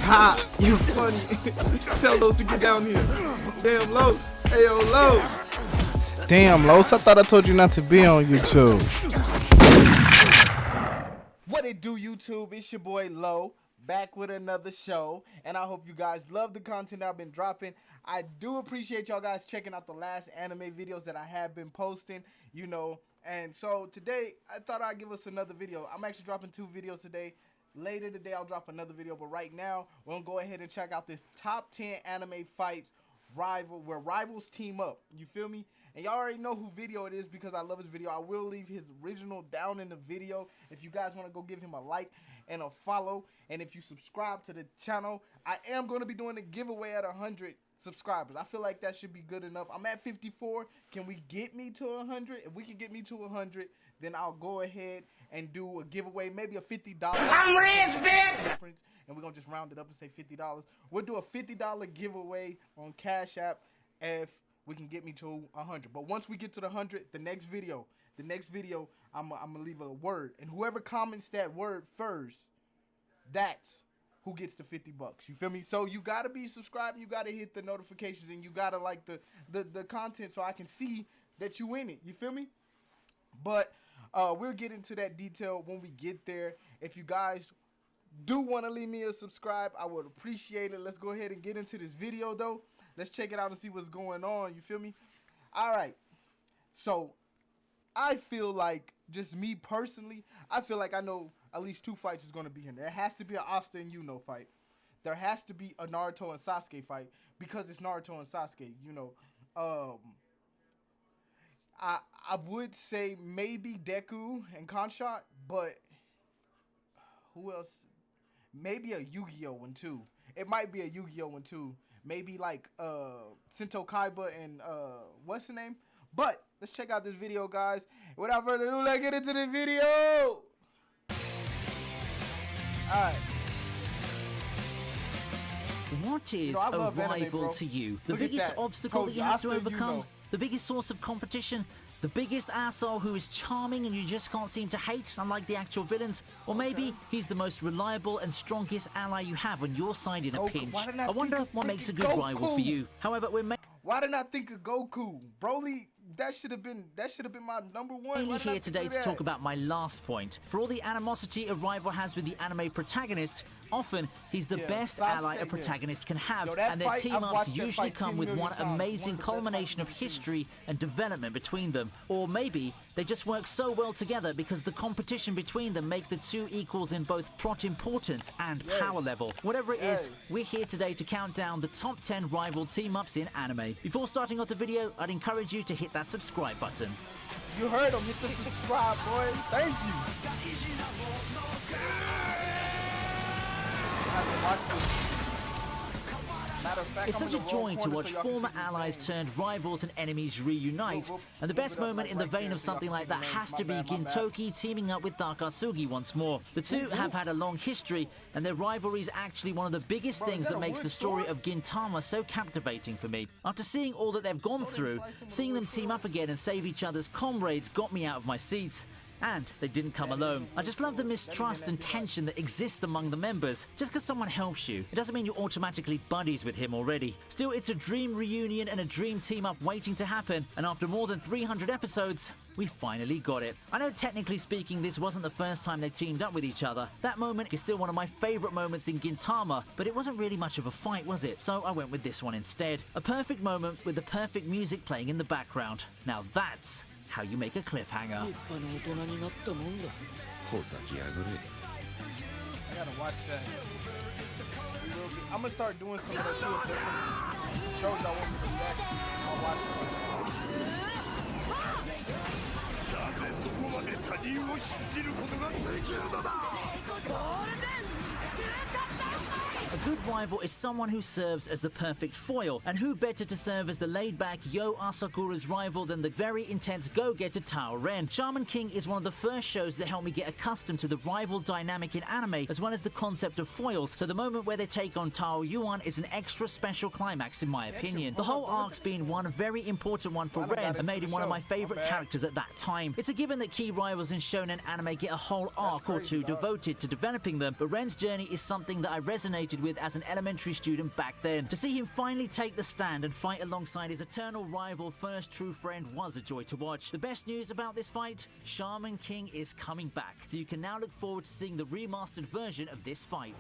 Ha! You funny. Tell Los to get down here. Damn Los. Ayo Los. Damn, Los, I thought I told you not to be on YouTube. What it do, YouTube? It's your boy Lo, back with another show, and I hope you guys love the content I've been dropping. I do appreciate y'all guys checking out the last anime videos that I have been posting, you know. And so today, I thought I'd give us another video. I'm actually dropping 2 videos today. Later today, I'll drop another video, but right now, we're gonna go ahead and check out this top 10 anime fights where rivals team up. You feel me? And y'all already know who video it is because I love his video. I will leave his original down in the video if you guys want to go give him a like and a follow. And if you subscribe to the channel, I am going to be doing a giveaway at 100 subscribers. I feel like that should be good enough. I'm at 54. Can we get me to 100? If we can get me to 100, then I'll go ahead and do a giveaway, maybe a $50. I'm rich, bitch! And we're going to just round it up and say $50. We'll do a $50 giveaway on Cash App if we can get me to 100. But once we get to the 100, the next video, I'm gonna leave a word, and whoever comments that word first, that's who gets the $50. You feel me? So you gotta be subscribed, you gotta hit the notifications, and you gotta like the content so I can see that you in it. You feel me? But we'll get into that detail when we get there. If you guys do want to leave me a subscribe, I would appreciate it. Let's go ahead and get into this video though. Let's check it out and see what's going on. You feel me? All right. So I feel like, just me personally, I feel like I know at least 2 fights is going to be in there. There has to be an Asta and Yuno fight. There has to be a Naruto and Sasuke fight because it's Naruto and Sasuke. You know, I would say maybe Deku and Kanshot, but who else? Maybe a Yu-Gi-Oh one too. It might be a Yu-Gi-Oh one too. Maybe like Sento Kaiba and what's the name? But let's check out this video, guys. Without further ado, let's get into the video. Alright. What is a rival to you? The biggest obstacle that you have to overcome? The biggest source of competition? The biggest asshole who is charming and you just can't seem to hate, unlike the actual villains? Or maybe he's the most reliable and strongest ally you have on your side in a pinch. I wonder what makes a good rival for you. However, why didn't I think of Goku? Broly, that should have been my number one. Only here today to talk about my last point. For all the animosity a rival has with the anime protagonist, often he's the best ally a protagonist can have, and their team-ups usually come with one amazing culmination of history and development between them. Or maybe they just work so well together because the competition between them make the 2 equals in both plot importance and power level. Whatever it is, we're here today to count down the top 10 rival team-ups in anime. Before starting off the video, I'd encourage you to hit that subscribe button. You heard him, hit the subscribe, boy. Thank you. It's such a joy to watch former allies turned rivals and enemies reunite, and the best moment in the vein of something like that has to be Gintoki teaming up with Takasugi once more. The two have had a long history, and their rivalry is actually one of the biggest things that makes the story of Gintama so captivating for me. After seeing all that they've gone through, seeing them team up again and save each other's comrades got me out of my seats. And they didn't come alone. I just love the mistrust and tension that exists among the members. Just because someone helps you, it doesn't mean you're automatically buddies with him already. Still, it's a dream reunion and a dream team-up waiting to happen, and after more than 300 episodes, we finally got it. I know technically speaking this wasn't the first time they teamed up with each other. That moment is still one of my favorite moments in Gintama, but it wasn't really much of a fight, was it? So I went with this one instead. A perfect moment with the perfect music playing in the background. Now that's how you make a cliffhanger. I gotta watch that. I'm gonna start doing some of that too. Some shows I want to do that. I'll watch A good rival is someone who serves as the perfect foil, and who better to serve as the laid-back Yoh Asakura's rival than the very intense go-getter Yoh and Ren. Shaman King is one of the first shows that helped me get accustomed to the rival dynamic in anime, as well as the concept of foils, so the moment where they take on Tao Yuan is an extra special climax in my opinion. The whole arc's been one very important one for Ren, and made him one of my favorite characters at that time. It's a given that key rivals in shonen anime get a whole arc or two devoted to developing them, but Ren's journey is something that I resonated with as an elementary student back then. To see him finally take the stand and fight alongside his eternal rival, first true friend, was a joy to watch. The best news about this fight? Shaman King is coming back, so you can now look forward to seeing the remastered version of this fight.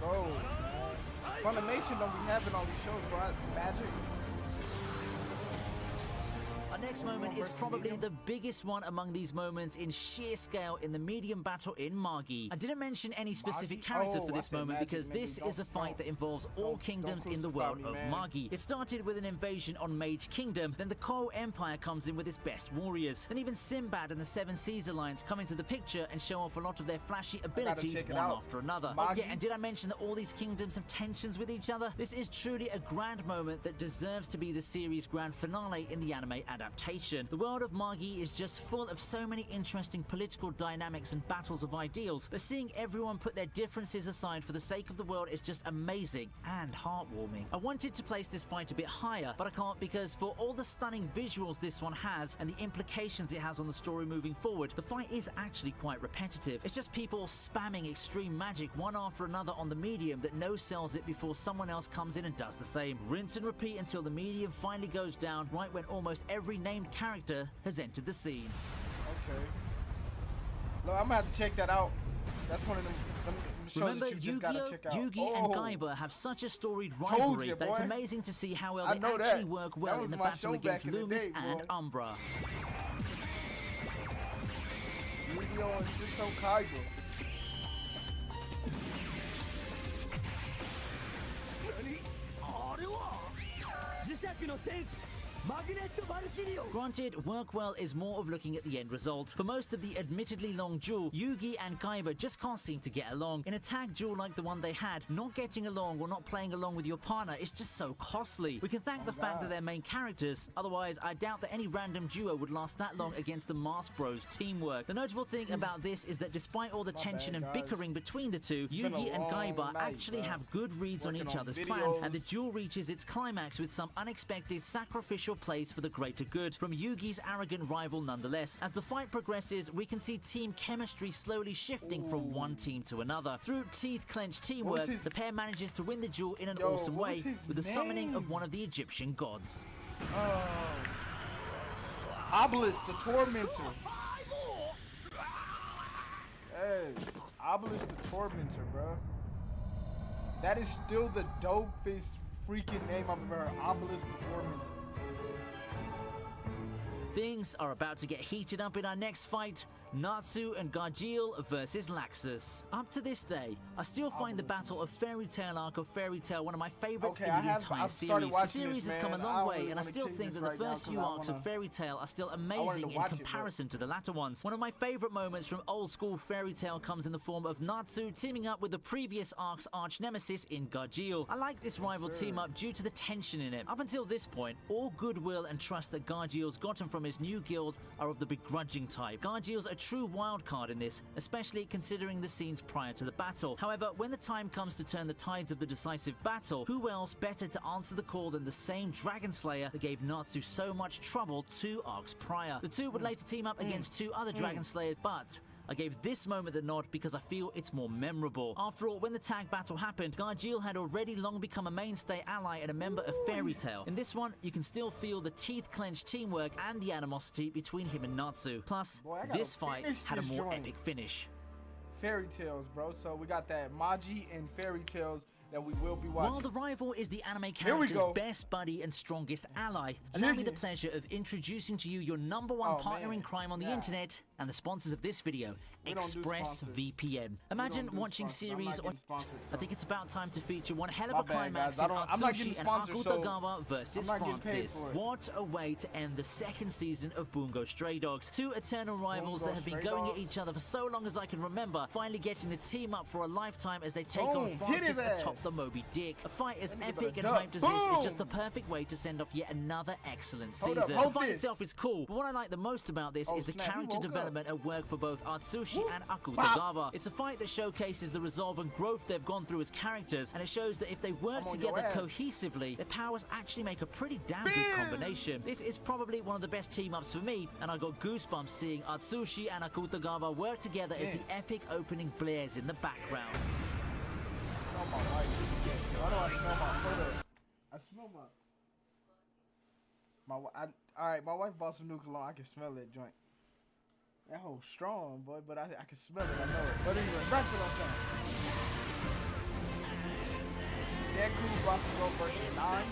Bro, Funimation don't be having all these shows, bro. Magic. Our next moment is probably the biggest one among these moments in sheer scale in the medium battle in Magi. I didn't mention any specific character for this moment because this is a fight that involves all kingdoms in the world of Magi. It started with an invasion on Mage Kingdom, then the Ko Empire comes in with its best warriors. Then even Sinbad and the Seven Seas Alliance come into the picture and show off a lot of their flashy abilities one after another. Oh yeah, and did I mention that all these kingdoms have tensions with each other? This is truly a grand moment that deserves to be the series' grand finale in the anime adaptation. The world of Magi is just full of so many interesting political dynamics and battles of ideals, but seeing everyone put their differences aside for the sake of the world is just amazing and heartwarming. I wanted to place this fight a bit higher, but I can't because for all the stunning visuals this one has and the implications it has on the story moving forward, the fight is actually quite repetitive. It's just people spamming extreme magic one after another on the medium that no-sells it before someone else comes in and does the same. Rinse and repeat until the medium finally goes down right when almost every named character has entered the scene. Okay. Look, I'm gonna have to check that out. That's one of them shows Remember, that you just gotta check out. Yugi and Kaiba have such a storied rivalry that it's amazing to see how well they actually work well in the battle against Loomis and Umbra. Yoh and Kaiba. Granted, work well is more of looking at the end result. For most of the admittedly long duel, Yugi and Kaiba just can't seem to get along. In a tag duel like the one they had, not getting along or not playing along with your partner is just so costly. We can thank the fact that they're main characters, otherwise I doubt that any random duo would last that long against the Mask Bros teamwork. The notable thing about this is that despite all the tension and bickering between the two, Yugi and Kaiba actually have good reads on each other's plans, and the duel reaches its climax with some unexpected sacrificial plays for the greater good from Yugi's arrogant rival nonetheless. As the fight progresses, we can see team chemistry slowly shifting from one team to another. Through teeth-clenched teamwork, the pair manages to win the duel in an awesome way with the summoning of one of the Egyptian gods. Obelisk, the Tormentor. Hey, Obelisk the Tormentor, bro. That is still the dopest freaking name I've ever heard. Obelisk the Tormentor. Things are about to get heated up in our next fight, Natsu and Gajeel versus Laxus. Up to this day, I still find the Battle of Fairy Tail arc of Fairy Tail one of my favorites in the entire series. The series has come a long way, and I still think that the first few arcs of Fairy Tail are still amazing in comparison to the latter ones. One of my favorite moments from old school Fairy Tail comes in the form of Natsu teaming up with the previous arc's arch nemesis in Gajeel. I like this rival team up due to the tension in it. Up until this point, all goodwill and trust that Gajeel's gotten from his new guild are of the begrudging type. Gajeel's a true wild card in this, especially considering the scenes prior to the battle. However, when the time comes to turn the tides of the decisive battle, who else better to answer the call than the same Dragon Slayer that gave Natsu so much trouble 2 arcs prior? The two would later team up against 2 other Dragon Slayers, but I gave this moment the nod because I feel it's more memorable. After all, when the tag battle happened, Gajeel had already long become a mainstay ally and a member of Fairy Tail. In this one, you can still feel the teeth-clenched teamwork and the animosity between him and Natsu. Plus, this fight had a more epic finish. Fairy Tales, bro. So we got that Magi and Fairy Tales that we will be watching. While the rival is the anime character's best buddy and strongest ally, allow me the pleasure of introducing to you your #1 partner in crime on the internet and the sponsors of this video, ExpressVPN. Imagine watching series on... I think it's about time to feature one hell of a climax in Atsushi and Akutagawa versus Francis. What a way to end the 2nd season of Bungo Stray Dogs. 2 eternal rivals that have been going at each other for so long as I can remember, finally getting the team up for a lifetime as they take on Francis atop the Moby Dick. A fight as That nigga epic and better hyped as duck. this is Boom! just the perfect way to send off yet another excellent Hold season. up, hold the fight this. itself is cool, but what I like the most about this Oh, is the snap, he character woke up. development at work for both Atsushi Woo. and Akutagawa. It's a fight that showcases the resolve and growth they've gone through as characters, and it shows that if they work I'm on your together ass. cohesively, their powers actually make a pretty damn good Bam! combination. This is probably one of the best team-ups for me, and I got goosebumps seeing Atsushi and Akutagawa work together as Yeah. the epic opening blares in the background. Smell my wife. Why do I smell my? Hold up. I smell all right, my wife bought some new cologne. I can smell that joint. That whole strong, boy, but I can smell it. I know it. But anyway, back to what I'm saying. Deku Bakugo versus 9.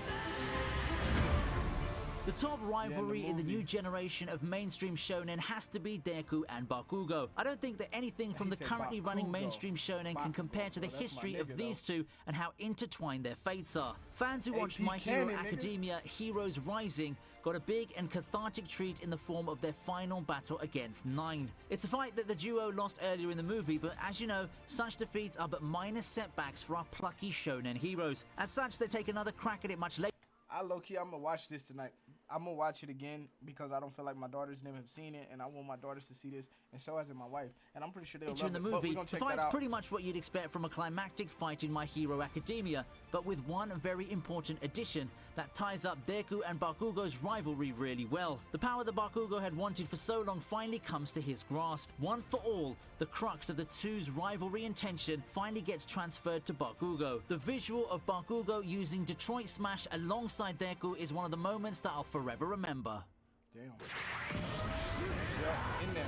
The top rivalry in the movie. new generation of mainstream shonen has to be Deku and Bakugo. I don't think that anything from He the said currently running Bakugo. mainstream shonen can compare to the Bakugo, that's my history nigga, of these though. two and how intertwined their fates are. Fans who watched AP My Hero canon, nigga. Academia Heroes Rising got a big and cathartic treat in the form of their final battle against 9. It's a fight that the duo lost earlier in the movie, but as you know, such defeats are but minor setbacks for our plucky shonen heroes. As such, they take another crack at it much later. I low-key, I'm gonna watch this tonight. I'm gonna watch it again because I don't feel like my daughters never have seen it, and I want my daughters to see this, and so has my wife. And I'm pretty sure they'll love In the it. But movie, we're gonna the check that fight's out. pretty much what you'd expect from a climactic fight in My Hero Academia, but with one very important addition that ties up Deku and Bakugo's rivalry really well. The power that Bakugo had wanted for so long finally comes to his grasp. One for all, the crux of the two's rivalry and tension finally gets transferred to Bakugo. The visual of Bakugo using Detroit Smash alongside Deku is one of the moments that I'll forever remember. Damn. Yeah, in there.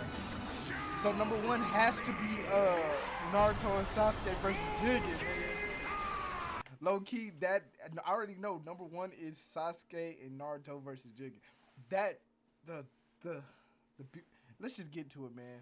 So number 1 has to be Naruto and Sasuke versus Jigen, nigga. Low key, that I already know. Number 1 is Sasuke and Naruto versus Jigen. That let's just get to it, man.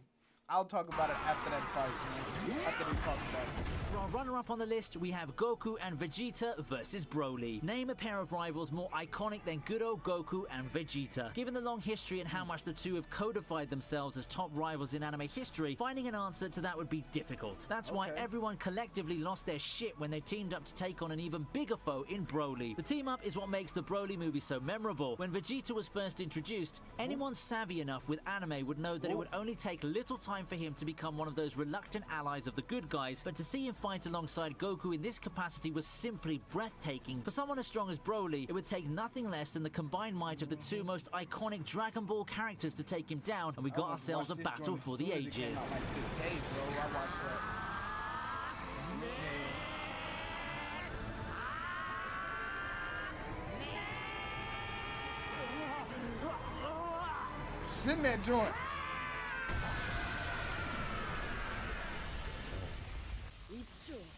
I'll talk about it after that fight, man. After they talk about it. For our runner-up on the list, we have Goku and Vegeta versus Broly. Name a pair of rivals more iconic than good old Goku and Vegeta. Given the long history and how much the two have codified themselves as top rivals in anime history, finding an answer to that would be difficult. That's why Okay. everyone collectively lost their shit when they teamed up to take on an even bigger foe in Broly. The team-up is what makes the Broly movie so memorable. When Vegeta was first introduced, anyone savvy enough with anime would know that it would only take little time for him to become one of those reluctant allies of the good guys, but to see him fight alongside Goku in this capacity was simply breathtaking. For someone as strong as Broly, it would take nothing less than the combined might of the two most iconic Dragon Ball characters to take him down, and we got ourselves a battle for the ages. Send that joint.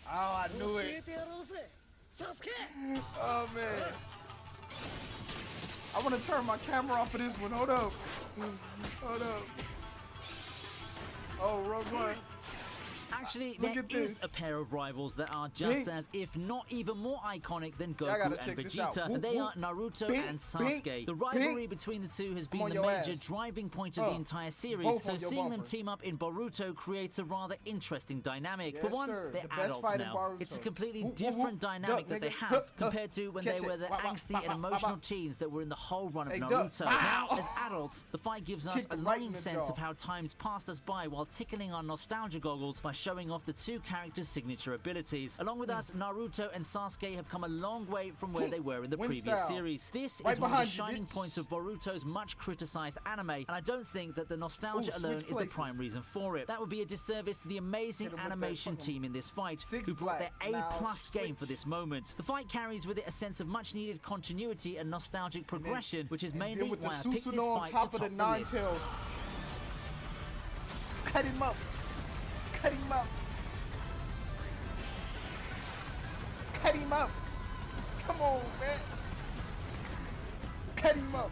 Oh, I knew it. Oh, man. I want to turn my camera off for this one. Hold up. Hold up. Oh, Rogue One. Actually, Look there at is this. a pair of rivals that are just Bing. as, if not even more iconic than I gotta Goku check and this out. Vegeta, Whoop, and they are whoop. Naruto Bing, and Sasuke. bing, The rivalry bing. between the two has I'm been on the your major ass. driving point of the entire series, Both so on your seeing them bumper. team up in Boruto creates a rather interesting dynamic. For Yes, one, sir. they're The best adults fight in now. Boruto. It's a completely Whoop, whoop, different whoop. dynamic Duck, that they nigga. have Huh, compared to when catch they were it. the Wah, wah, angsty wah, and wah, emotional wah. teens that were in the whole run of Hey, Naruto. duck. Now, Ow. as adults, the fight gives us Kicked a him right in longing the sense jaw. of how time's passed us by while tickling our nostalgia goggles by showing off the two characters' signature abilities. Along with us, Naruto and Sasuke have come a long way from where they were in the Wind previous style. series. This Right is one of the behind you, shining bitch. points of Boruto's much criticized anime, and I don't think that the nostalgia Ooh, alone switch is the places. prime reason for it. That would be a disservice to the amazing Hit him with that animation fucking team in this fight, Six who brought their Black. Now A-plus game for switch. this moment. The fight carries with it a sense of much-needed continuity and nostalgic progression, which is And mainly then with the why I picked this Susanoo on fight top to of the top the nine list. tails. Cut him up. Cut him up. Cut him up. Come on, man. Cut him up.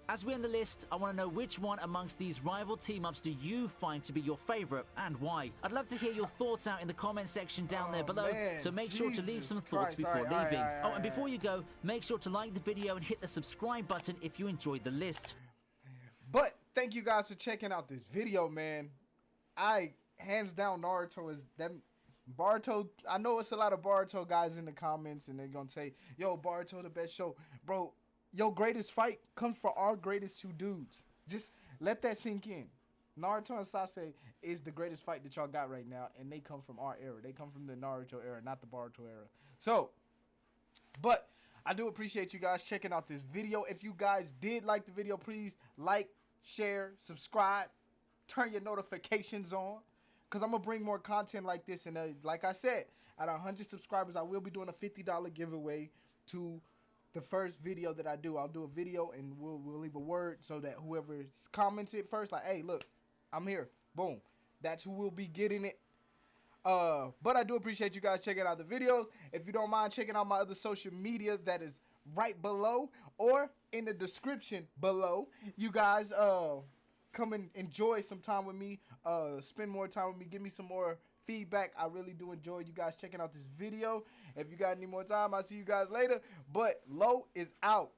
As we end the list, I want to know which one amongst these rival team-ups do you find to be your favorite and why? I'd love to hear your thoughts out in the comment section down there below, man. so make sure to leave Jesus some thoughts Christ. before All right, leaving. all right, Oh, all and right. before you go, make sure to like the video and hit the subscribe button if you enjoyed the list. But thank you guys for checking out this video, man. Hands down, Naruto is them. Boruto, I know it's a lot of Boruto guys in the comments, and they're gonna say, "Yo, Boruto the best show, bro." Your greatest fight comes for our greatest two dudes. Just let that sink in. Naruto and Sasuke is the greatest fight that y'all got right now, and they come from our era. They come from the Naruto era, not the Boruto era. So, but I do appreciate you guys checking out this video. If you guys did like the video, please like, share, subscribe, turn your notifications on, because I'm going to bring more content like this. And like I said, at 100 subscribers, I will be doing a $50 giveaway to the first video that I do. I'll do a video, and we'll leave a word so that whoever comments it first, like, hey, look, I'm here. Boom. That's who will be getting it. But I do appreciate you guys checking out the videos. If you don't mind checking out my other social media, that is right below or in the description below. You guys come and enjoy some time with me. Spend more time with me. Give me some more feedback. I really do enjoy you guys checking out this video. If you got any more time, I'll see you guys later. But Low is out.